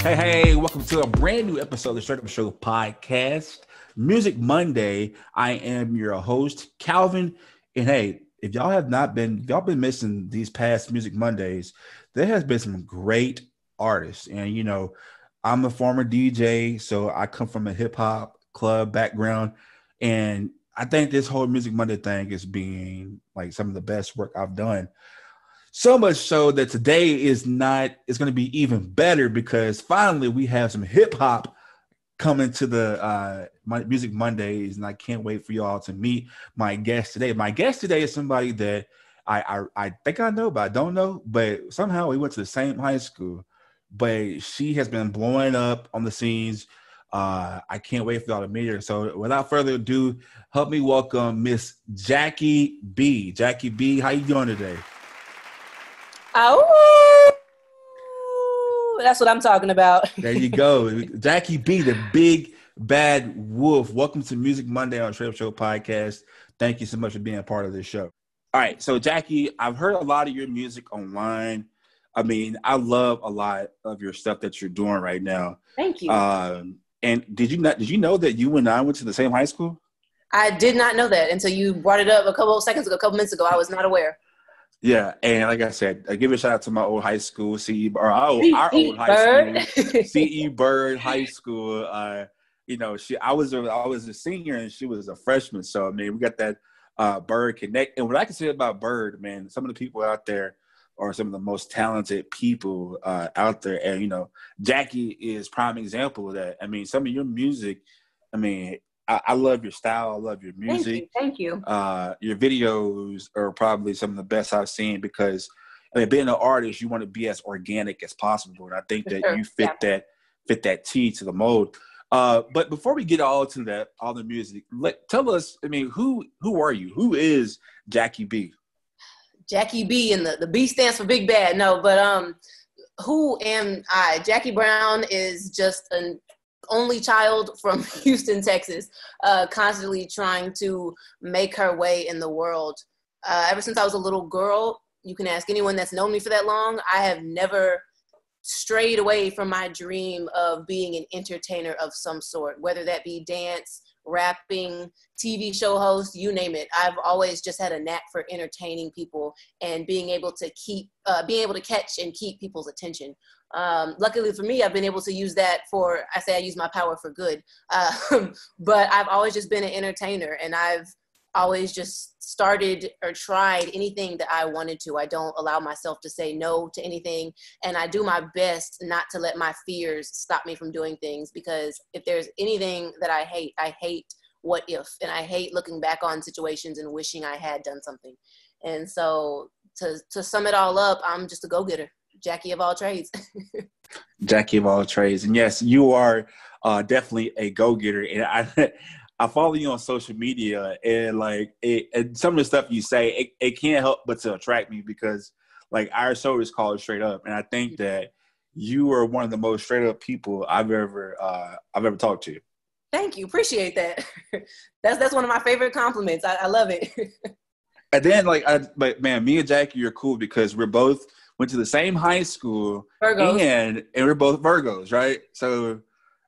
Hey, welcome to a brand new episode of the Straight Up Show podcast, Music Monday. I am your host, Calvin. And hey, if y'all been missing these past Music Mondays, there has been some great artists. And, I'm a former DJ, so I come from a hip hop club background. And I think this whole Music Monday thing is being like some of the best work I've done. So much so that today is going to be even better because finally we have some hip hop coming to the Music Mondays, and I can't wait for y'all to meet my guest today. My guest today is somebody that I think I know, but I don't know. But somehow we went to the same high school, but she has been blowing up on the scenes. I can't wait for y'all to meet her. So without further ado, help me welcome Miss Jackie B. Jackie B, how you doing today? Oh, that's what I'm talking about. There you go. Jackie B, the big bad wolf. Welcome to Music Monday on Straight Up Show podcast. Thank you so much for being a part of this show. All right. So Jackie, I've heard a lot of your music online. I mean, I love a lot of your stuff that you're doing right now. Thank you. And did you know that you and I went to the same high school? I did not know that until you brought it up a couple minutes ago. I was not aware. Yeah, and like I said, I give a shout out to my old high school, our old high school, C.E. Bird High School. I was a senior and she was a freshman, so I mean, we got that Bird connect. And what I can say about Bird, man, some of the people out there are some of the most talented people out there, and Jackie is prime example of that. I mean, some of your music, I mean, I love your style. I love your music. Thank you. Your videos are probably some of the best I've seen because, I mean, being an artist, you want to be as organic as possible. And I think that you fit that T to the mold. But before we get all the music, tell us, I mean, who are you? Who is Jackie B? Jackie B, and the B stands for Big Bad. No, but who am I? Jackie Brown is just an only child from Houston, Texas, constantly trying to make her way in the world. Ever since I was a little girl, you can ask anyone that's known me for that long, I have never strayed away from my dream of being an entertainer of some sort, whether that be dance, rapping, TV show host, you name it. I've always just had a knack for entertaining people and being able to catch and keep people's attention. Luckily for me, I've been able to use that I use my power for good. But I've always just been an entertainer, and I've always just started or tried anything that I wanted to. I don't allow myself to say no to anything, and I do my best not to let my fears stop me from doing things, because if there's anything that I hate what if, and I hate looking back on situations and wishing I had done something. And so to sum it all up, I'm just a go-getter. Jackie of all trades. Jackie of all trades. And yes, you are definitely a go-getter. And I follow you on social media, and and some of the stuff you say, it can't help but to attract me because like our show is called Straight Up. And I think that you are one of the most straight up people I've ever talked to. Thank you. Appreciate that. That's one of my favorite compliments. I love it. And then but man, me and Jackie are cool because we're both went to the same high school, Virgos. and we're both Virgos, right? So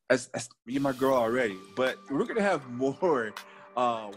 that's you're my girl already. But we're gonna have more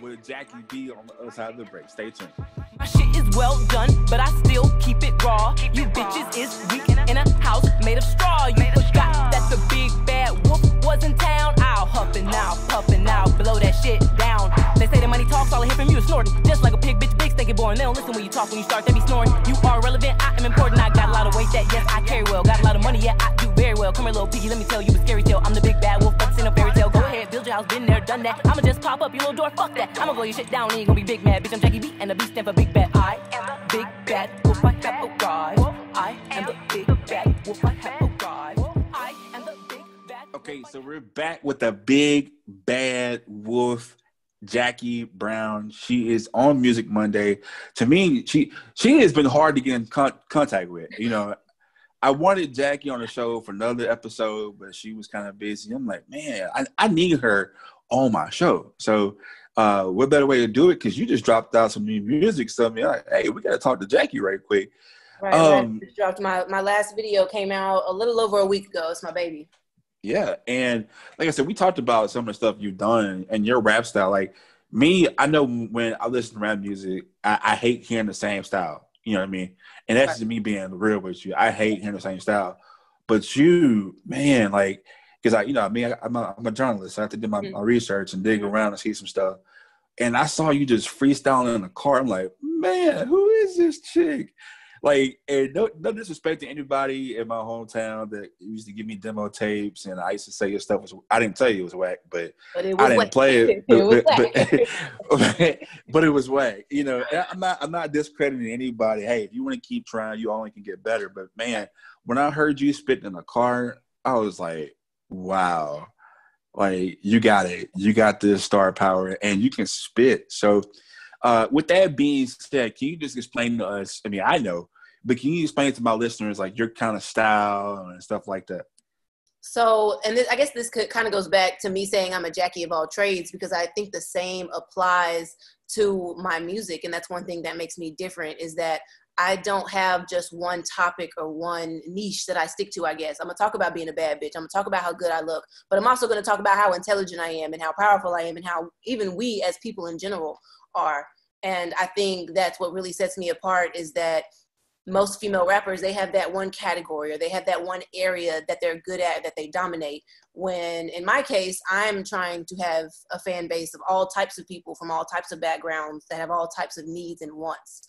with Jackie B on the other side of the break. Stay tuned. My shit is well done, but I still keep it raw. You bitches is weak in a house made of straw. You forgot that the big bad wolf was in town. I'll huffing now, puffing now, blow that shit down. They say the money talks, all I hear from you is snorting. Just like a pig, bitch, big, stinking born. They don't listen when you talk, when you start, they be snoring. You are relevant, I am important. I got a lot of weight that, yes, I carry well. Got a lot of money, yeah, I do very well. Come here, little piggy, let me tell you a scary tale. I'm the big bad wolf, but this ain't no fairy tale. Go ahead, build your house, been there, done that. I'ma just pop up your little door, fuck that. I'ma blow your shit down and you gonna be big mad. Bitch, I'm Jackie B, and the B stand for big bad. I am the big bad wolf, I have arrived. I am the big bad wolf, I have arrived. I am the big bad. Okay, so we're back with the big bad wolf, Jackie Brown. She is on Music Monday. To me, she has been hard to get in contact with. I wanted Jackie on the show for another episode, but she was kind of busy. I'm like, man, I need her on my show. So what better way to do it? Because you just dropped out some new music. So I'm like, hey, we got to talk to Jackie right quick. Right. Last just dropped my last video came out a little over a week ago. It's my baby. Yeah, and like I said, we talked about some of the stuff you've done and your rap style. Like me, I know when I listen to rap music, I hate hearing the same style. You know what I mean? And that's just me being real with you. I hate hearing the same style. But you, man, like, because I'm a journalist. So I have to do my research and dig around and see some stuff. And I saw you just freestyling in the car. I'm like, man, who is this chick? Like, and no disrespect to anybody in my hometown that used to give me demo tapes, and I used to say your stuff was. I didn't tell you it was whack, but it was I didn't whack. play it. It was whack. But it was whack. You know, and I'm not discrediting anybody. Hey, if you want to keep trying, you only can get better. But man, when I heard you spitting in the car, I was like, wow, like you got it. You got this star power, and you can spit. So. With that being said, can you just explain to us? I mean, I know, but can you explain to my listeners like your kind of style and stuff like that? So, and I guess this kind of goes back to me saying I'm a Jackie of all trades, because I think the same applies to my music, and that's one thing that makes me different is that I don't have just one topic or one niche that I stick to, I guess. I'm going to talk about being a bad bitch. I'm going to talk about how good I look, but I'm also going to talk about how intelligent I am and how powerful I am and how even we as people in general are. And I think that's what really sets me apart is that most female rappers, they have that one category or they have that one area that they're good at, that they dominate. When in my case, I'm trying to have a fan base of all types of people from all types of backgrounds that have all types of needs and wants.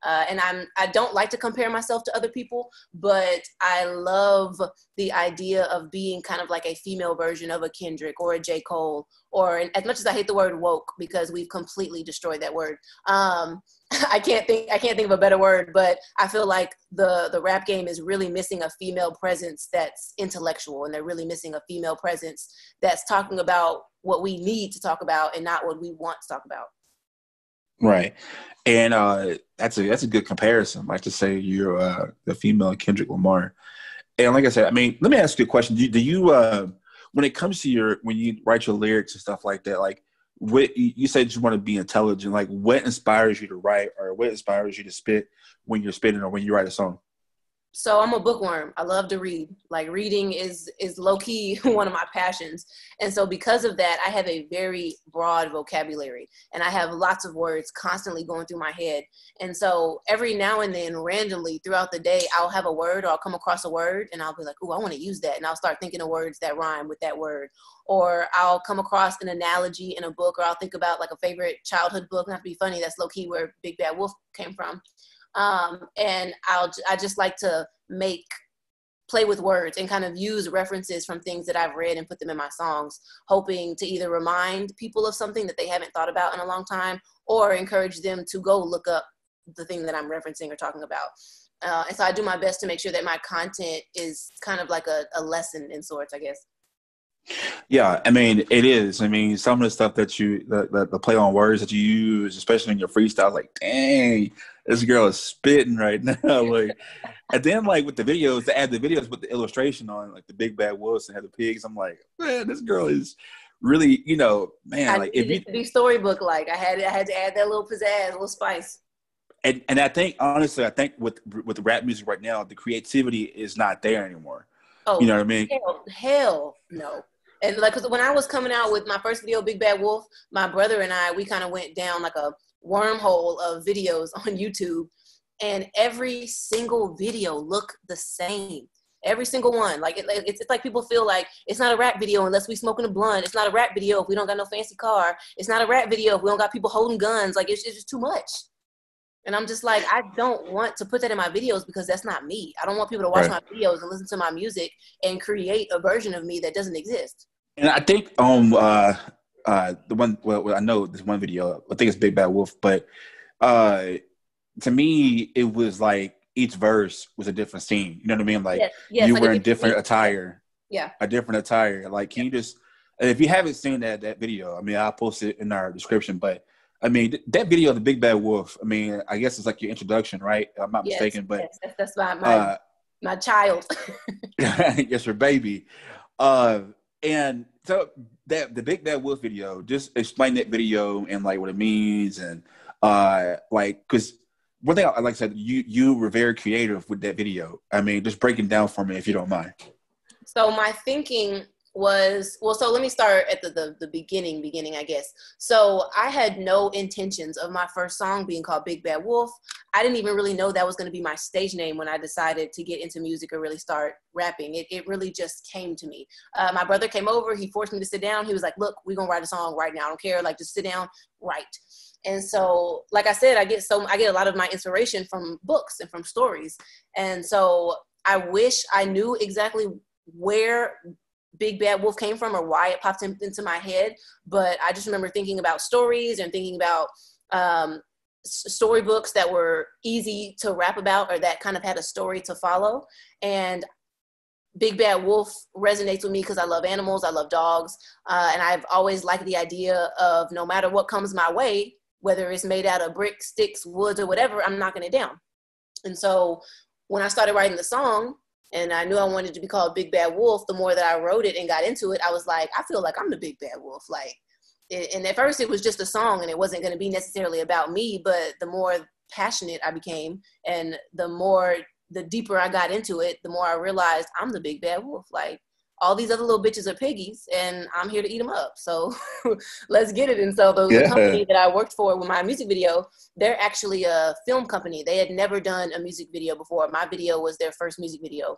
And I don't like to compare myself to other people, but I love the idea of being kind of like a female version of a Kendrick or a J. Cole, or as much as I hate the word woke because we've completely destroyed that word. I can't think of a better word, but I feel like the rap game is really missing a female presence that's intellectual, and they're really missing a female presence that's talking about what we need to talk about and not what we want to talk about. Right. And that's a good comparison. Like to say you're the female Kendrick Lamar. And like I said, I mean, let me ask you a question. Do you when it comes to when you write your lyrics and stuff like that, like what you said you want to be intelligent, like what inspires you to write or what inspires you to spit when you're spitting or when you write a song? So I'm a bookworm. I love to read. Like reading is low key one of my passions. And so because of that, I have a very broad vocabulary and I have lots of words constantly going through my head. And so every now and then randomly throughout the day, I'll have a word or I'll come across a word and I'll be like, oh, I want to use that. And I'll start thinking of words that rhyme with that word. Or I'll come across an analogy in a book, or I'll think about like a favorite childhood book. Not to be funny, that's low key where Big Bad Wolf came from. And I just like to play with words and kind of use references from things that I've read and put them in my songs, hoping to either remind people of something that they haven't thought about in a long time, or encourage them to go look up the thing that I'm referencing or talking about. And so I do my best to make sure that my content is kind of like a lesson in sorts, I guess. Yeah, I mean, it is. I mean, some of the stuff that the play on words that you use, especially in your freestyle, like, dang, this girl is spitting right now. Like, and then like with the videos, to add the videos with the illustration on, like the Big Bad Wolves and have the pigs. I'm like, man, this girl is really, man. Like, if you to be storybook like, I had to add that little pizzazz, a little spice. And I think honestly, with rap music right now, the creativity is not there anymore. Oh, you know what I mean? Hell no. And like, cause when I was coming out with my first video, Big Bad Wolf, my brother and I, we kind of went down like a wormhole of videos on YouTube, and every single video looked the same. Every single one. Like it's like people feel like it's not a rap video unless we smoking a blunt. It's not a rap video if we don't got no fancy car. It's not a rap video if we don't got people holding guns. Like it's just too much. And I'm just like, I don't want to put that in my videos because that's not me. I don't want people to watch my videos and listen to my music and create a version of me that doesn't exist. And I think the one, well, I know this one video, I think it's Big Bad Wolf, but to me, it was like each verse was a different scene. You know what I mean? Like yes, you like were in different attire. Yeah. A different attire. Like, can you just, if you haven't seen that video, I mean, I'll post it in our description, but I mean, that video of the Big Bad Wolf, I mean, I guess it's like your introduction, right? I'm not mistaken, but that's my child. Yes, your baby. And so the Big Bad Wolf video, just explain that video and like what it means, and like, because one thing I like I said, you were very creative with that video. I mean, just breaking down for me if you don't mind. So my thinking was, well, so let me start at the beginning, I guess. So I had no intentions of my first song being called Big Bad Wolf. I didn't even really know that was going to be my stage name when I decided to get into music or really start rapping. It really just came to me. My brother came over, he forced me to sit down. He was like, look, we're going to write a song right now. I don't care. Like, just sit down, write. And so, like I said, I get a lot of my inspiration from books and from stories. And so I wish I knew exactly where Big Bad Wolf came from or why it popped into my head. But I just remember thinking about stories and thinking about storybooks that were easy to rap about or that kind of had a story to follow. And Big Bad Wolf resonates with me because I love animals, I love dogs, and I've always liked the idea of no matter what comes my way, whether it's made out of bricks, sticks, woods, or whatever, I'm knocking it down. And so when I started writing the song, and I knew I wanted to be called Big Bad Wolf, the more that I wrote it and got into it, I was like, I feel like I'm the Big Bad Wolf. Like, and at first it was just a song and it wasn't going to be necessarily about me, but the more passionate I became and the deeper I got into it, the more I realized I'm the Big Bad Wolf. Like, all these other little bitches are piggies and I'm here to eat them up. So let's get it. And so the company that I worked for with my music video, they're actually a film company. They had never done a music video before. My video was their first music video.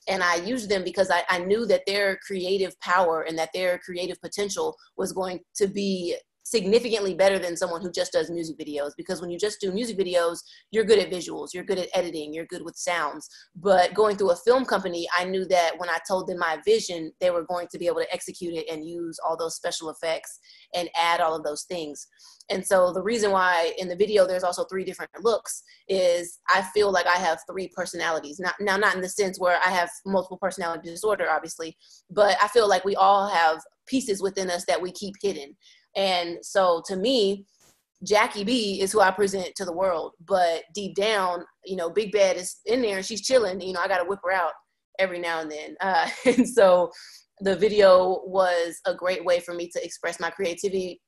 And I used them because I knew that their creative power and that their creative potential was going to be significantly better than someone who just does music videos. Because when you just do music videos, you're good at visuals, you're good at editing, you're good with sounds. But going through a film company, I knew that when I told them my vision, they were going to be able to execute it and use all those special effects and add all of those things. And so the reason why in the video there's also 3 different looks is I feel like I have 3 personalities. Now, not in the sense where I have multiple personality disorder, obviously, but I feel like we all have pieces within us that we keep hidden. And so to me, Jackie B is who I present to the world, but deep down, you know, Big Bad is in there and she's chilling. You know, I got to whip her out every now and then. And so the video was a great way for me to express my creativity,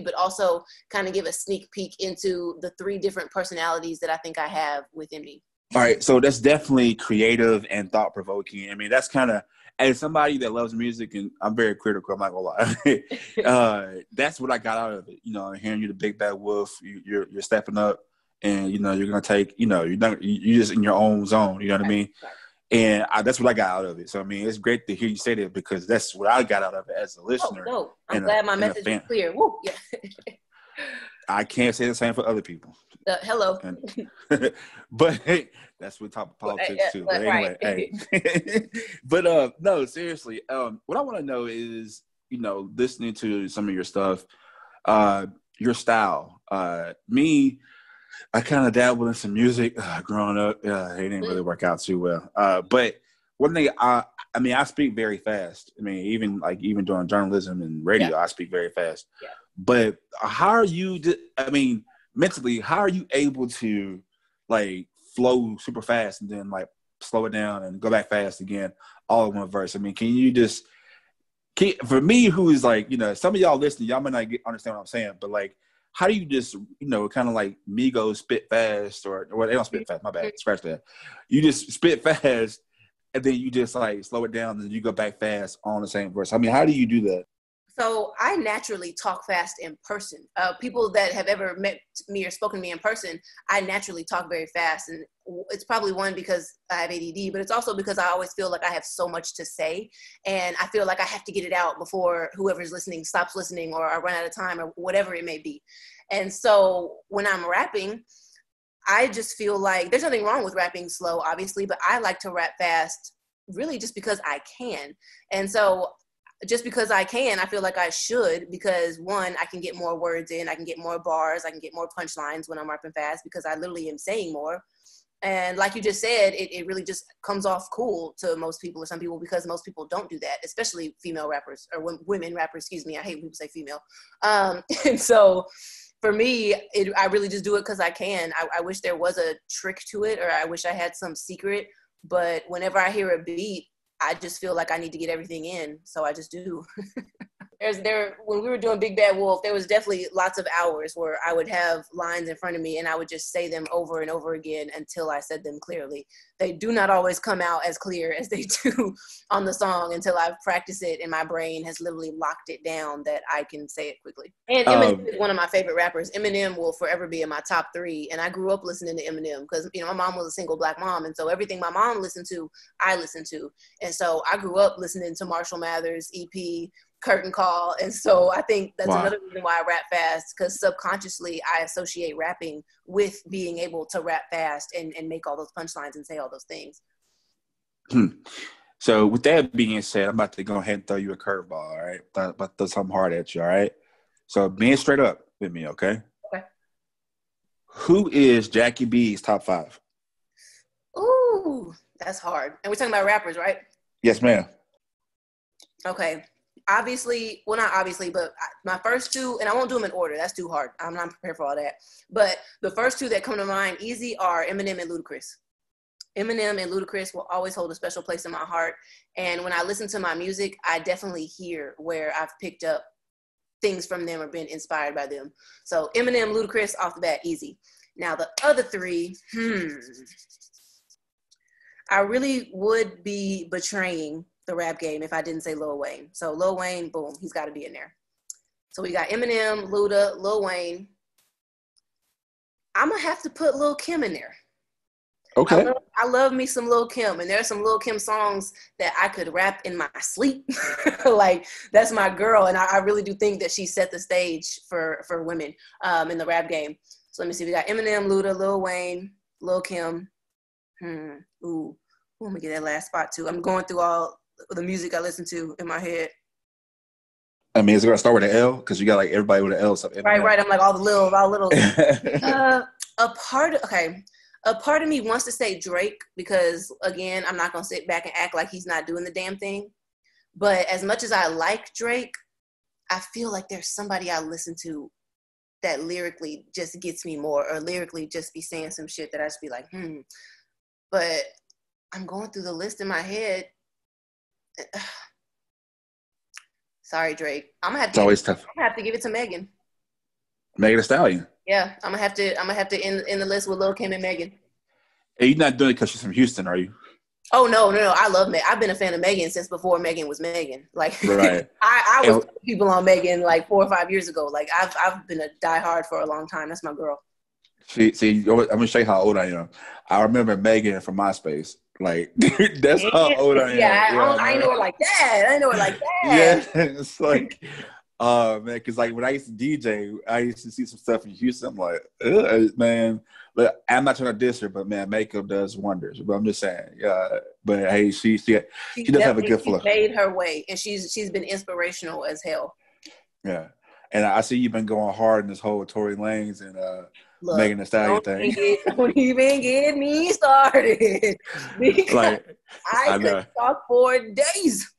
but also kind of give a sneak peek into the 3 different personalities that I think I have within me. All right. So that's definitely creative and thought provoking. I mean, that's kind of, as somebody that loves music, and I'm very critical, I'm not gonna lie. That's what I got out of it. You know, hearing you the Big Bad Wolf, you're stepping up, and you know you're gonna take. You know, you're just in your own zone. You know what I mean? And that's what I got out of it. So I mean, it's great to hear you say that because that's what I got out of it as a listener. Oh, no. I'm glad my message is clear. Woo, yeah. I can't say the same for other people. Hello. But hey, that's what top of politics too. But anyway, right. Hey. But no, seriously. What I want to know is, you know, listening to some of your stuff, your style. Me, I kind of dabbled in some music growing up. It didn't really work out too well. But one thing, I mean, I speak very fast. I mean, even doing journalism and radio, I speak very fast. Yeah. But how are you? I mean, mentally, how are you able to like flow super fast and then like slow it down and go back fast again, all in one verse? I mean, can you just? For me, who is like, you know, some of y'all listening, y'all might not understand what I'm saying, but like, how do you just, you know, kind of like Migos spit fast or they don't spit fast, my bad, scratch that. You just spit fast and then you just like slow it down and you go back fast on the same verse. I mean, how do you do that? So I naturally talk fast in person. People that have ever met me or spoken to me in person, I naturally talk very fast. And it's probably one because I have ADD, but it's also because I always feel like I have so much to say. And I feel like I have to get it out before whoever's listening stops listening or I run out of time or whatever it may be. And so when I'm rapping, I just feel like there's nothing wrong with rapping slow, obviously, but I like to rap fast really just because I can. And so just because I can, I feel like I should, because one, I can get more words in, I can get more bars, I can get more punchlines when I'm rapping fast because I literally am saying more. And like you just said, it really just comes off cool to most people or some people because most people don't do that, especially female rappers or women rappers, excuse me. I hate when people say female. And so for me, I really just do it because I can. I wish there was a trick to it or I wish I had some secret, but whenever I hear a beat, I just feel like I need to get everything in, so I just do. when we were doing Big Bad Wolf, there was definitely lots of hours where I would have lines in front of me and I would just say them over and over again until I said them clearly. They do not always come out as clear as they do on the song until I've practiced it and my brain has literally locked it down that I can say it quickly. And Eminem is one of my favorite rappers. Eminem will forever be in my top 3. And I grew up listening to Eminem because, my mom was a single Black mom. And so everything my mom listened to, I listened to. And so I grew up listening to Marshall Mathers, EP, Curtain Call. And so I think that's another reason why I rap fast, because subconsciously I associate rapping with being able to rap fast and make all those punchlines and say all those things. So with that being said, I'm about to go ahead and throw you a curveball, all right? I'm about to throw something hard at you, all right? So being straight up with me, okay? Okay. Who is Jackie B's top 5? Ooh, that's hard. And we're talking about rappers, right? Yes, ma'am. Okay. Obviously, well, not obviously, but my first 2, and I won't do them in order. That's too hard. I'm not prepared for all that. But the first 2 that come to mind easy are Eminem and Ludacris. Eminem and Ludacris will always hold a special place in my heart. And when I listen to my music, I definitely hear where I've picked up things from them or been inspired by them. So Eminem, Ludacris, off the bat, easy. Now, the other 3, I really would be betraying the rap game if I didn't say Lil Wayne. So Lil Wayne, boom, he's got to be in there. So we got Eminem, Luda, Lil Wayne. I'm going to have to put Lil Kim in there. Okay. I love me some Lil Kim, and there's some Lil Kim songs that I could rap in my sleep. Like, that's my girl, and I really do think that she set the stage for women in the rap game. So let me see. We got Eminem, Luda, Lil Wayne, Lil Kim. Ooh, let me get that last spot too. I'm going through all the music I listen to in my head. I mean, is it going to start with an L? Because you got like everybody with an L. So right. I'm like all little. A part of me wants to say Drake because, again, I'm not going to sit back and act like he's not doing the damn thing. But as much as I like Drake, I feel like there's somebody I listen to that lyrically just gets me more, or lyrically just be saying some shit that I just be like, But I'm going through the list in my head. Sorry, Drake. I'm gonna have to give it to Megan. Megan Thee Stallion. Yeah, I'm gonna have to end the list with Lil Kim and Megan. Hey, you're not doing it because she's from Houston, are you? Oh no! I love Megan. I've been a fan of Megan since before Megan was Megan. Like, right. I was people on Megan like 4 or 5 years ago. Like, I've been a diehard for a long time. That's my girl. See, I'm gonna show you how old I am. I remember Megan from MySpace. Like, that's how old I am. Yeah, I know her like that. Yeah, it's like, man, because like when I used to DJ, I used to see some stuff in Houston. I'm like, man, but I'm not trying to diss her, but man, makeup does wonders. But I'm just saying, yeah. But hey, she does have a good flow. She made her way, and she's been inspirational as hell. Yeah, and I see you've been going hard in this whole Tory Lanez and Megan Thee Stallion thing. Don't even get me started. Like, I could talk for days.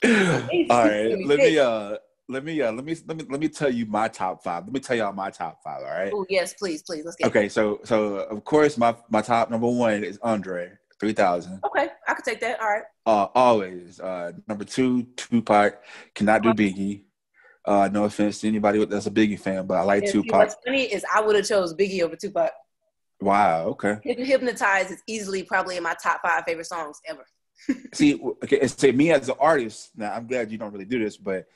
All right, let me tell you my top 5. Let me tell y'all my top 5. All right. Oh yes, please, let's get. Okay, so of course my top number 1 is Andre 3000. Okay, I could take that. All right. Always. Number 2, Tupac. Cannot do Biggie. No offense to anybody that's a Biggie fan, but I like Tupac. What's funny is I would have chose Biggie over Tupac. Wow. Okay. Hypnotize is easily probably in my top 5 favorite songs ever. See, me as an artist. Now, I'm glad you don't really do this, but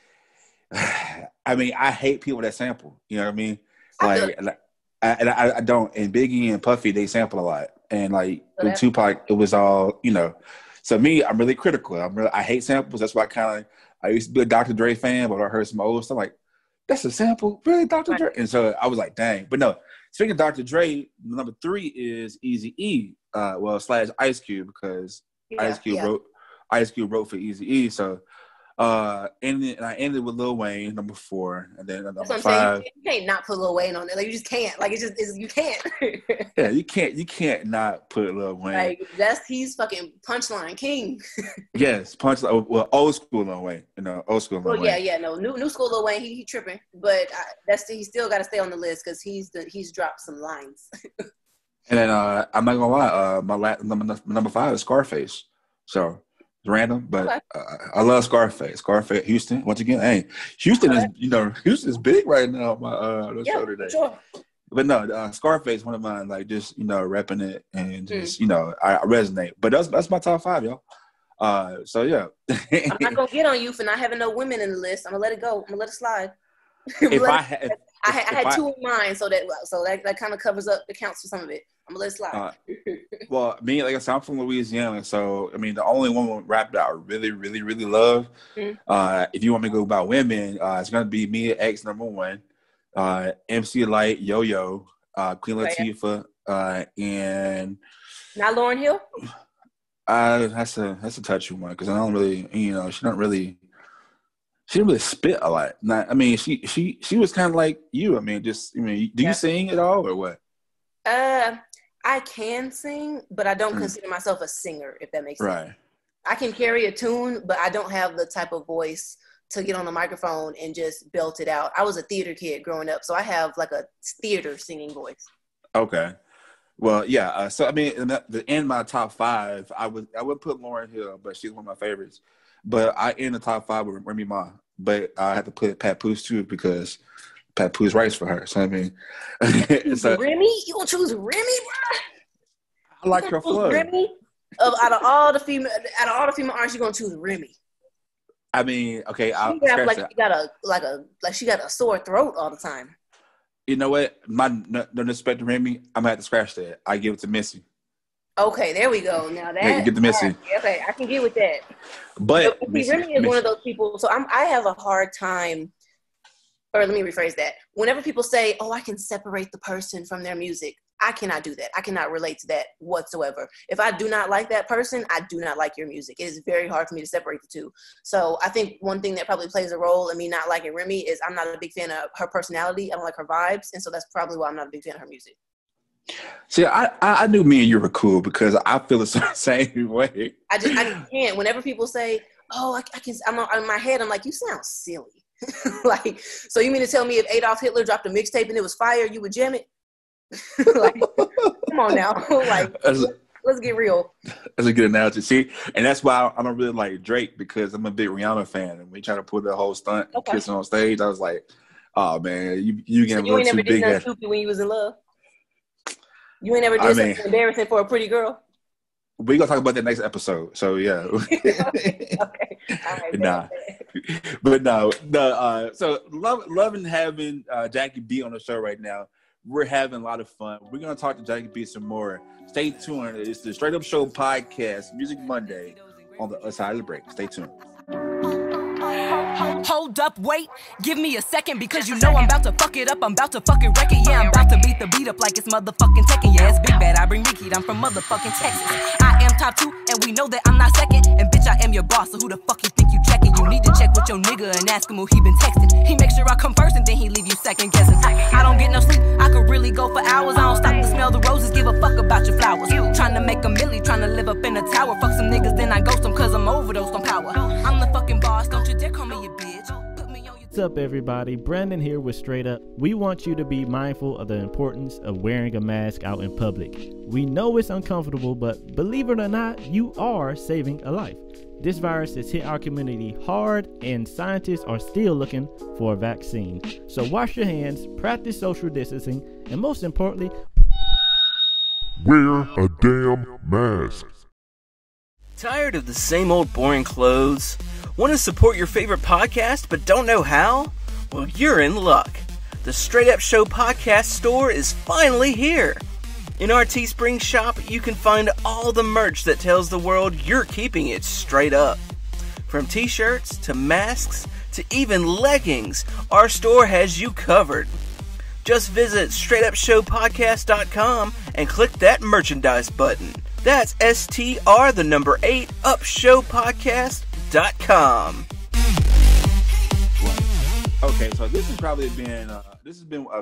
I mean, I hate people that sample. You know what I mean? I don't. And Biggie and Puffy, they sample a lot, and like with Tupac, it was all So me, I'm really critical. I hate samples. That's why I used to be a Dr. Dre fan, but I heard some old stuff like, that's a sample, really, Dr. Dre? And so I was like, dang. But no, speaking of Dr. Dre, number 3 is Eazy-E, / Ice Cube, because Ice Cube wrote for Eazy-E. So and I ended with Lil Wayne, number 4, and then number 5. You can't not put Lil Wayne on there. Like, you just can't. Like, you can't. Yeah, you can't not put Lil Wayne. Like, he's fucking punchline king. Yes, punchline. Well, old school Lil Wayne. Old school Lil Wayne. Yeah. No, new school Lil Wayne. He tripping, but he still got to stay on the list because he's dropped some lines. And then I'm not gonna lie. My number 5 is Scarface. So random, but Okay. I love Scarface. Scarface, Houston. Once again, hey, Houston is Houston is big right now on my show today. Sure. But no, Scarface, one of mine. Like just repping it and just I resonate. But that's my top 5, y'all. So yeah. I'm not gonna get on you for not having no women in the list. I'm gonna let it go. I'm gonna let it slide. I had 2 in mind, so that kind of covers up, accounts for some of it. I'm gonna let it slide. Well, me, like I said, I'm from Louisiana, so I mean, the only woman rap that I really, really, really love, if you want me to go about women, it's gonna be me, ex number 1, MC Light, Yo Yo, Queen Latifah, and not Lauryn Hill. That's a touchy one because I don't really, she didn't really spit a lot. I mean, she was kind of like you. I mean, do you sing at all or what? I can sing, but I don't consider myself a singer, if that makes sense. Right. I can carry a tune, but I don't have the type of voice to get on the microphone and just belt it out. I was a theater kid growing up, so I have like a theater singing voice. Okay. Well, yeah. So I mean, in my top 5, I would put Lauryn Hill, but she's one of my favorites. But I in the top 5 with Remy Ma, but I had to put Pat Poose too because Pat Poose writes for her. So I mean, Remy, you gonna choose Remy, bro? I like her flow. Remy, out of all the female artists, you gonna choose Remy? I mean, okay, she got a sore throat all the time. You know what? No disrespect to Remy, I'm gonna have to scratch that. I give it to Missy. Okay, there we go. Now that you get the Missy. Right. Okay, I can get with that. But see, Remy is one of those people. So I have a hard time. Or let me rephrase that. Whenever people say, "Oh, I can separate the person from their music," I cannot do that. I cannot relate to that whatsoever. If I do not like that person, I do not like your music. It is very hard for me to separate the two. So I think one thing that probably plays a role in me not liking Remy is I'm not a big fan of her personality. I don't like her vibes. And so that's probably why I'm not a big fan of her music. See, I knew me and you were cool because I feel the same way. I can't. Whenever people say, "Oh, I can," in my head, I'm like, you sound silly. Like, so you mean to tell me if Adolf Hitler dropped a mixtape and it was fire, you would jam it? Like, come on now. Like, let's get real. That's a good analogy. See, and that's why I don't really like Drake because I'm a big Rihanna fan, and we try to pull the whole stunt and kissing on stage. I was like, oh man, you getting a little too big. You ain't never did nothing stupid when you was in love. You ain't never did something embarrassing for a pretty girl. We're gonna talk about that next episode. So yeah. Okay. All right. Nah. But no. So loving having Jackie B on the show right now. We're having a lot of fun. We're gonna talk to Jackie B some more. Stay tuned. It's the Straight Up Show podcast, Music Monday, on the other side of the break. Stay tuned. Hold up, wait, give me a second because you know I'm about to fuck it up, I'm about to fucking wreck it, yeah, I'm about to beat the beat up like it's motherfucking Tekken, yeah, it's Big Bad, I bring Ricky, I'm from motherfucking Texas, I am top 2, and we know that I'm not second, and bitch, I am your boss, so who the fuck you think you checking, you need to check with your nigga and ask him who he been texting, he make sure I come first and then he leave you second guessing, I don't get no sleep, I could really go for hours, I don't stop to smell the roses, give a fuck about your flowers, trying to make a milli, trying to live up in a tower, fuck some niggas, then I ghost them cause I'm overdosed on power, I'm the fucking boss, don't you dare call me your bitch. What's up, everybody? Brandon here with Straight Up. We want you to be mindful of the importance of wearing a mask out in public. We know it's uncomfortable, but believe it or not, you are saving a life. This virus has hit our community hard, and scientists are still looking for a vaccine. So wash your hands, practice social distancing, and most importantly, wear a damn mask. Tired of the same old boring clothes? Want to support your favorite podcast but don't know how? Well, you're in luck. The Straight Up Show podcast store is finally here. In our Teespring shop, you can find all the merch that tells the world you're keeping it straight up. From t-shirts to masks to even leggings, our store has you covered. Just visit straightupshowpodcast.com and click that merchandise button. That's STR the number 8 upshowpodcast.com. Okay, so this has probably been a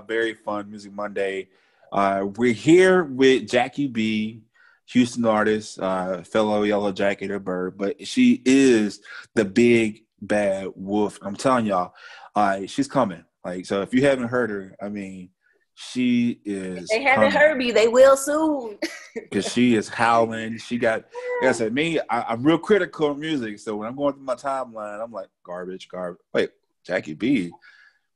very fun Music Monday. We're here with Jackie B, Houston artist, fellow Yellow Jacket bird, but she is the big bad wolf. I'm telling y'all, she's coming. Like, so if you haven't heard her, I mean, she is They haven't heard me. They will soon. because she is howling. She got, like I said, I'm real critical of music. So when I'm going through my timeline, I'm like, garbage. Wait, Jackie B,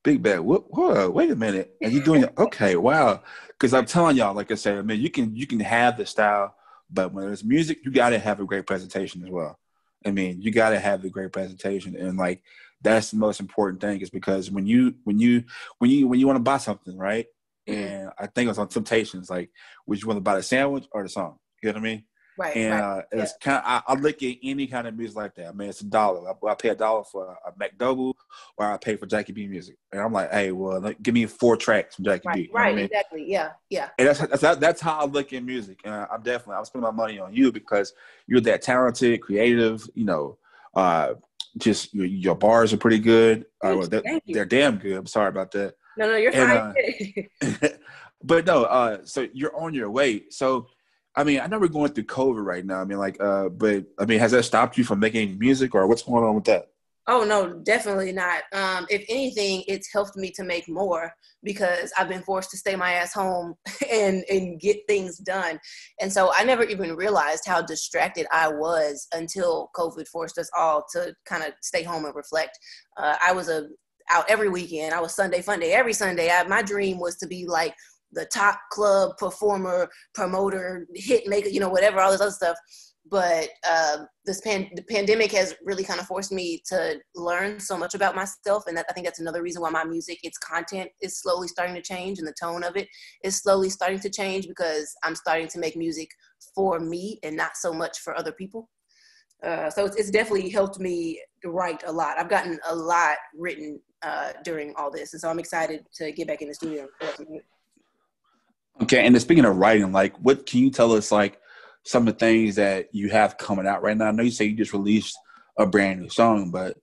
Big Bad. Whoa, wait a minute. And you doing it? Okay, wow. Because I'm telling y'all, like I said, I mean, you can have the style, but when it's music, you got to have a great presentation as well. I mean, you got to have a great presentation, and like that's the most important thing is because when you want to buy something, right? And I think it was on Temptations, like, would you want to buy the sandwich or the song? You know what I mean? Right. And it's kind of, I look at any kind of music like that. I mean, it's $1. I pay $1 for a McDouble, or I pay for Jackie B music. And I'm like, hey, well, give me 4 tracks from Jackie B. You know what I mean? Exactly. Yeah. And that's how I look at music. And I'm spending my money on you because you're that talented, creative. You know, just your bars are pretty good. Thank you. They're damn good. I'm sorry about that. No, you're fine. But no, so you're on your way. So, I mean, I know we're going through COVID right now. I mean, like, but I mean, has that stopped you from making music, or what's going on with that? Oh, no, definitely not. If anything, it's helped me to make more because I've been forced to stay my ass home and get things done. And so I never even realized how distracted I was until COVID forced us all to kind of stay home and reflect. I was out every weekend. I was Sunday Fun Day every Sunday. My dream was to be like the top club performer, promoter, hit maker, you know, whatever, all this other stuff. But the pandemic has really kind of forced me to learn so much about myself. And I think that's another reason why my music, its content is slowly starting to change, and the tone of it is slowly starting to change because I'm starting to make music for me and not so much for other people. So it's definitely helped me write a lot. I've gotten a lot written during all this. And so I'm excited to get back in the studio. Okay. And then speaking of writing, like, what can you tell us, like, some of the things that you have coming out right now? I know you say you just released a brand new song, but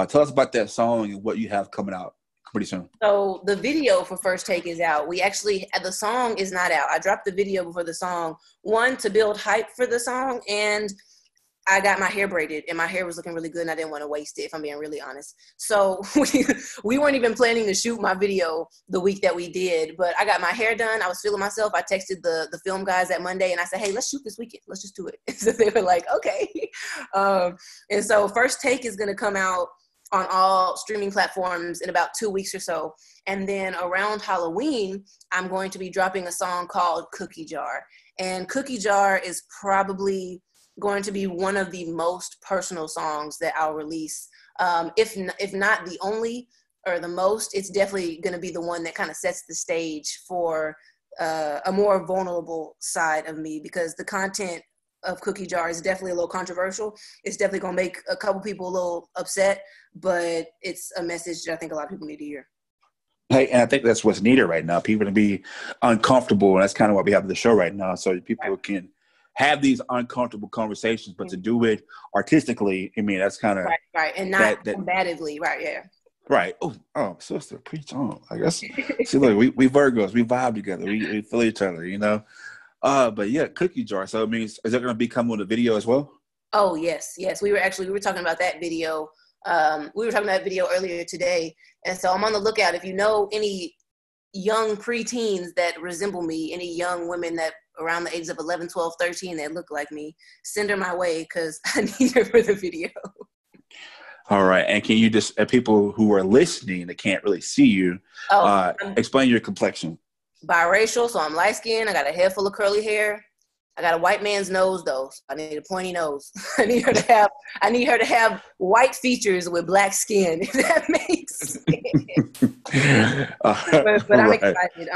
tell us about that song and what you have coming out pretty soon. So the video for First Take is out. The song is not out. I dropped the video before the song, one, to build hype for the song, and I got my hair braided and my hair was looking really good and I didn't want to waste it, if I'm being really honest. So we weren't even planning to shoot my video the week that we did, but I got my hair done. I was feeling myself. I texted the film guys that Monday and I said, hey, let's shoot this weekend. Let's just do it. So they were like, okay. And so First Take is going to come out on all streaming platforms in about 2 weeks or so. And then around Halloween, I'm going to be dropping a song called Cookie Jar. And Cookie Jar is probably going to be one of the most personal songs that I'll release. If not the only or the most, it's definitely going to be the one that kind of sets the stage for a more vulnerable side of me, because the content of Cookie Jar is definitely a little controversial. It's definitely going to make a couple people a little upset, but it's a message that I think a lot of people need to hear. Hey, and I think that's what's needed right now. People to be uncomfortable, and that's kind of what we have in the show right now, so people can have these uncomfortable conversations, but to do it artistically, I mean, that's kind of right, and not combatively, right? Yeah, right. Oh, sister, preach on. I guess. See, look, we Virgos, we vibe together, we feel each other, you know. But yeah, Cookie Jar. So it means, is that going to be coming with a video as well? Oh yes. We were talking about that video. We were talking about that video earlier today, and so I'm on the lookout. If you know any young preteens that resemble me, any young women that around the ages of 11, 12, 13 that look like me, send her my way because I need her for the video. All right. And can you just, people who are listening that can't really see you, explain your complexion? Biracial, so I'm light skinned. I got a head full of curly hair. I got a white man's nose though. So I need a pointy nose. I need her to have white features with black skin, if that makes sense. But I'm excited.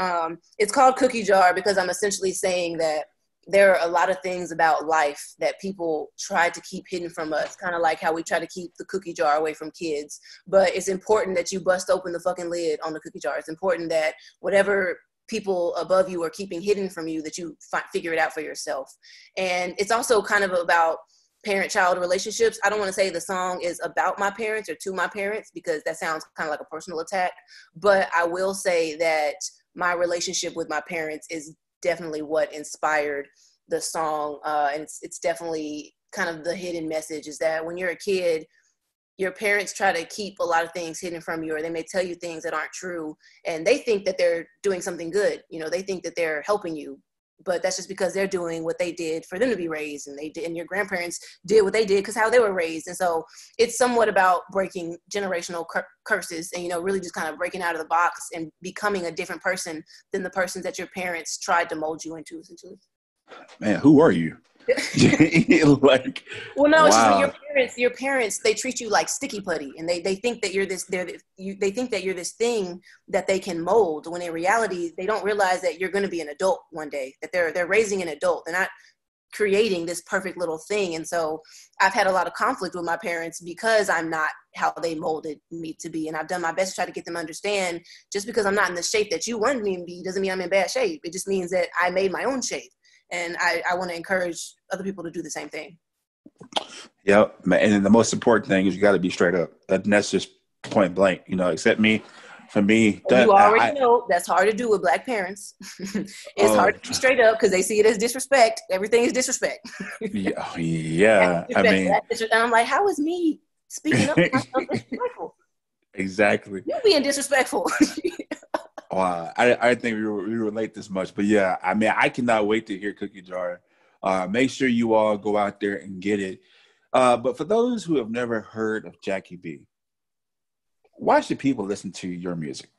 It's called Cookie Jar because I'm essentially saying that there are a lot of things about life that people try to keep hidden from us, kind of like how we try to keep the cookie jar away from kids. But it's important that you bust open the fucking lid on the cookie jar. It's important that whatever people above you are keeping hidden from you, that you figure it out for yourself. And it's also kind of about parent-child relationships. I don't want to say the song is about my parents or to my parents, because that sounds kind of like a personal attack. But I will say that my relationship with my parents is definitely what inspired the song. And it's definitely kind of the hidden message is that when you're a kid, your parents try to keep a lot of things hidden from you, or they may tell you things that aren't true, and they think that they're doing something good. You know, they think that they're helping you, but that's just because they're doing what they did for them to be raised, and they did, and your grandparents did what they did because how they were raised. And so it's somewhat about breaking generational curses and, you know, really just kind of breaking out of the box and becoming a different person than the persons that your parents tried to mold you into, essentially. Man, who are you? Like, well, no, wow. It's just your parents, they treat you like sticky putty, and they think that you're this, they think that you're this thing that they can mold, when in reality, they don't realize that you're going to be an adult one day, that they're raising an adult. They're not creating this perfect little thing. And so I've had a lot of conflict with my parents because I'm not how they molded me to be. And I've done my best to try to get them to understand, just because I'm not in the shape that you wanted me to be doesn't mean I'm in bad shape. It just means that I made my own shape. And I want to encourage other people to do the same thing. Yep. And the most important thing is you got to be straight up. That's just point blank, you know, except me. For me, you already know that's hard to do with Black parents. It's hard to be straight up because they see it as disrespect. Everything is disrespect. Yeah. I mean, and I'm like, how is me speaking up for myself disrespectful? Exactly. You're being disrespectful. I think we relate this much, but yeah, I mean, I cannot wait to hear Cookie Jar. Make sure you all go out there and get it. But for those who have never heard of Jackie B, why should people listen to your music?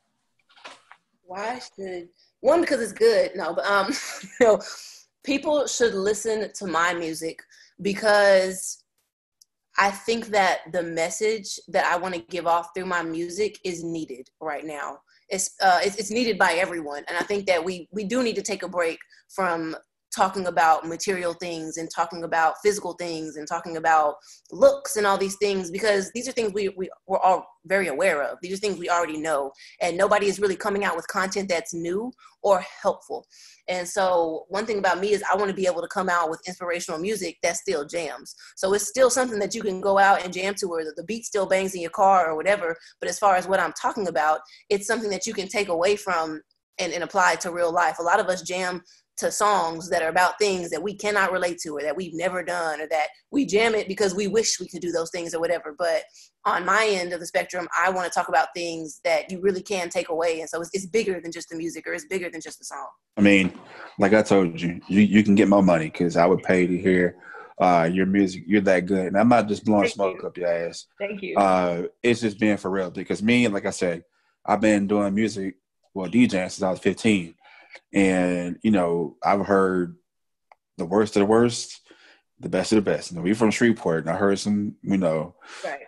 Because it's good. No, but you know, people should listen to my music because I think that the message that I want to give off through my music is needed right now. It's needed by everyone. And I think that we do need to take a break from talking about material things and talking about physical things and talking about looks and all these things, because these are things we're all very aware of. These are things we already know, and nobody is really coming out with content that's new or helpful. And so one thing about me is I want to be able to come out with inspirational music that still jams. So it's still something that you can go out and jam to, or the beat still bangs in your car or whatever. But as far as what I'm talking about, it's something that you can take away from and apply to real life. A lot of us jam to songs that are about things that we cannot relate to, or that we've never done, or that we jam it because we wish we could do those things or whatever. But on my end of the spectrum, I want to talk about things that you really can take away. And so it's bigger than just the music, or it's bigger than just the song. I mean, like I told you, you can get my money because I would pay to hear your music. You're that good. And I'm not just blowing smoke up your ass. Thank you. It's just being for real, because me, like I said, I've been doing music, DJing since I was 15. And, you know, I've heard the worst of the worst, the best of the best. You know, we from Shreveport, and I heard some, you know. Right.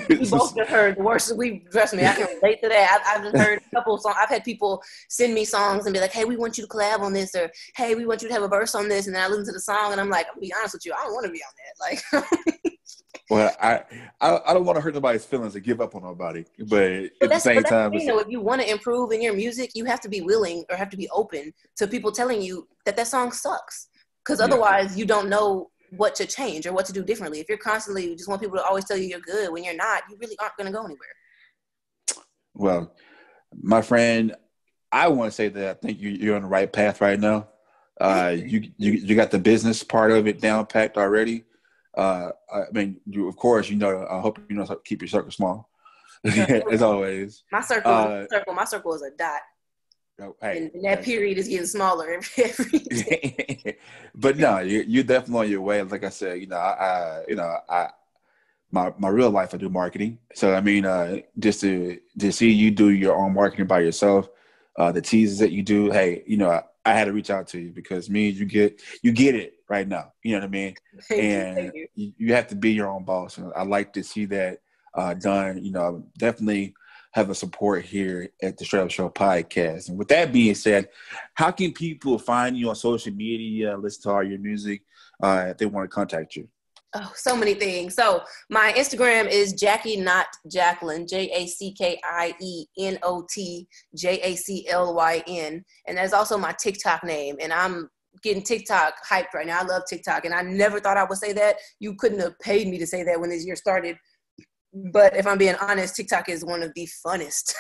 We both just heard the worst. Trust me, I can relate to that. I've just heard a couple of songs. I've had people send me songs and be like, hey, we want you to collab on this, or hey, we want you to have a verse on this. And then I listen to the song and I'm like, I'm gonna be honest with you, I don't want to be on that. Like, well, I don't want to hurt nobody's feelings or give up on nobody, but at the same time, you know, if you want to improve in your music, you have to be willing, or have to be open to people telling you that song sucks, because otherwise you don't know what to change or what to do differently. If you're constantly just want people to always tell you you're good when you're not, you really aren't going to go anywhere. Well, my friend, I want to say that I think you're on the right path right now. You got the business part of it down packed already. I mean, of course, you know, I hope you know how to keep your circle small, as always. My circle is a dot. Hey, and that period is getting smaller every day. But no, you're definitely on your way. Like I said, you know, my real life, I do marketing. So I mean, just to see you do your own marketing by yourself, the teases that you do. Hey, you know, I had to reach out to you because you get it right now. You know what I mean? Thank you. You have to be your own boss. And I like to see that done. You know, definitely have a support here at the Straight Up Show podcast. And with that being said, how can people find you on social media, listen to all your music, if they want to contact you? Oh, so many things. So my Instagram is Jackie Not Jacqueline, JACKIENOT JACLYN. And that's also my TikTok name. And I'm getting TikTok hyped right now. I love TikTok. And I never thought I would say that. You couldn't have paid me to say that when this year started. But if I'm being honest, TikTok is one of the funnest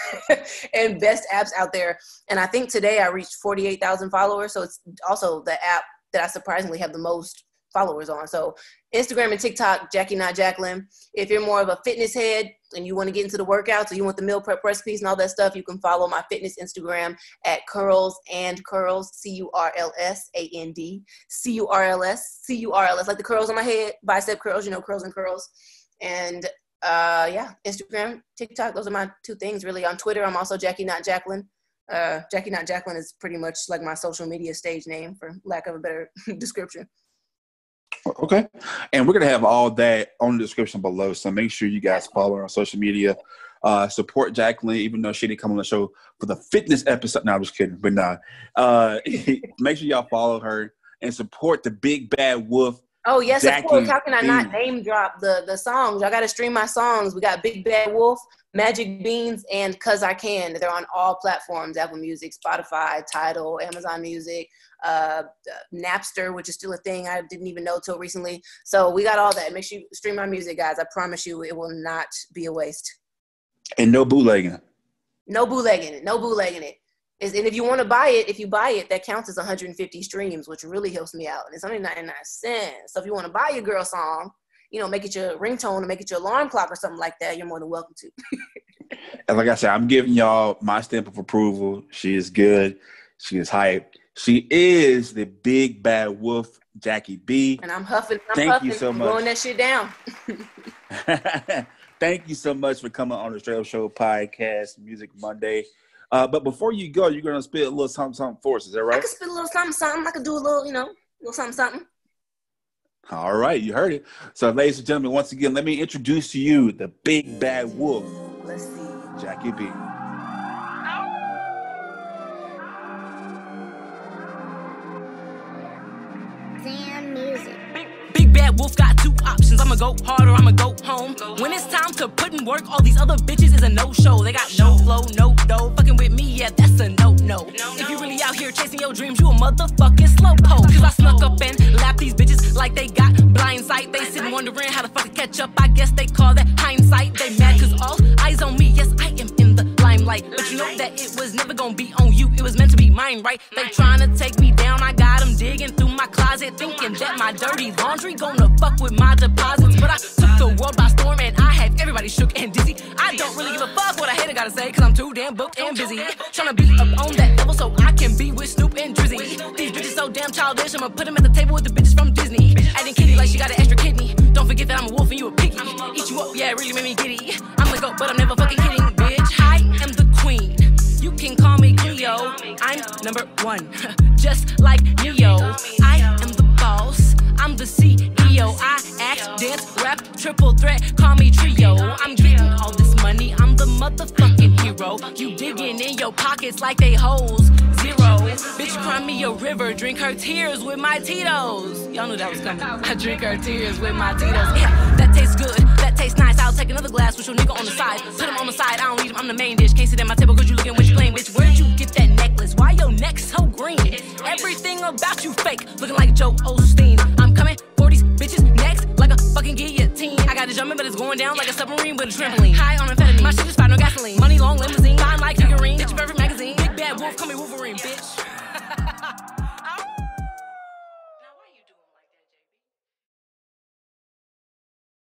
and best apps out there. And I think today I reached 48,000 followers. So it's also the app that I surprisingly have the most followers on. So Instagram and TikTok, Jackie Not Jacqueline. If you're more of a fitness head and you want to get into the workouts or you want the meal prep recipes and all that stuff, you can follow my fitness Instagram at Curls and Curls, CURLSAND, CURLS, like the curls on my head, bicep curls, curls and curls. And Instagram, TikTok, those are my two things really. On Twitter, I'm also Jackie Not Jacqueline. Jackie Not Jacqueline is pretty much like my social media stage name, for lack of a better description. Okay. And we're going to have all that on the description below. So make sure you guys follow her on social media. Support Jacqueline, even though she didn't come on the show for the fitness episode. No, I'm just kidding. But make sure y'all follow her and support the Big Bad Wolf. Oh, yes, Jackie of course. How can I not B. name drop the songs? Y'all got to stream my songs. We got Big Bad Wolf, Magic Beans, and 'Cause I Can. They're on all platforms, Apple Music, Spotify, Tidal, Amazon Music, Napster, which is still a thing I didn't even know till recently. So we got all that. Make sure you stream my music, guys. I promise you it will not be a waste. And no bootlegging. No bootlegging it. No bootlegging it. And if you want to buy it, if you buy it, that counts as 150 streams, which really helps me out. And it's only 99 cents. So if you want to buy your girl song, make it your ringtone or make it your alarm clock or something like that, you're more than welcome to. And like I said, I'm giving y'all my stamp of approval. She is good. She is hype. She is the Big Bad Wolf, Jackie B. And I'm huffing. Thank you so much. Blowing that shit down. Thank you so much for coming on the Straight Up Show podcast, Music Monday. But before you go, you're going to spit a little something for us. Is that right? I can spit a little something. I can do a little, little something. All right. You heard it. So, ladies and gentlemen, once again, let me introduce to you the Big Bad Wolf. Let's see. Jackie B. Damn music. Big Bad Wolf got two options. I'ma go hard or I'ma go home. When it's time to put in work, all these other bitches is a no-show. They got no flow, no dough. Fucking with me, yeah, that's a no-no. If you really out here chasing your dreams, you a motherfucking slowpoke. Cause I snuck up and lapped these bitches like they got blind sight. They sitting wondering how the fuck to catch up. I guess they call that hindsight. They mad cause all eyes on me. Yes, I am in the limelight. But you know that it was never gonna be on you. It was meant to be mine, right? They trying to take me down. I got them digging through my closet, thinking that my dirty laundry gonna fuck with my deposits. But I took the world by storm and I had everybody shook and dizzy. I don't really give a fuck what a hater gotta say, cause I'm too damn booked and busy. Tryna be up on that level so I can be with Snoop and Drizzy. These bitches so damn childish, I'ma put them at the table with the bitches from Disney. Acting kitty like she got an extra kidney. Don't forget that I'm a wolf and you a piggy. Eat you up, yeah, it really made me giddy. I'm the goat, but I'm never fucking kidding, bitch. I am the queen. You can call me Cleo. I'm number one, just like Neo. I am the boss. I'm the CEO. I act, dance, rap, triple threat. Call me trio. I'm getting all this money. I'm the motherfucking hero. You digging in your pockets like they holes. Zero. Bitch, cry me a river. Drink her tears with my Tito's. Y'all knew that was coming. I drink her tears with my Tito's. Yeah, that tastes good. That tastes nice. I'll take another glass with your nigga on the side. Put him on the side. I don't need him. I'm the main dish. Can't sit at my table cause you looking when you playing, bitch. Where'd you get that necklace? Why your neck so green? Everything about you fake. Looking like Joe Osteen. I'm coming for these bitches next like a fucking guillotine. I got to jump in, but it's going down like a submarine with a trampoline. High on amphetamine. My shit is fire, no gasoline. Money long limousine. Fine like figurine. Get your favorite magazine. Big Bad Wolf, call me Wolverine, bitch.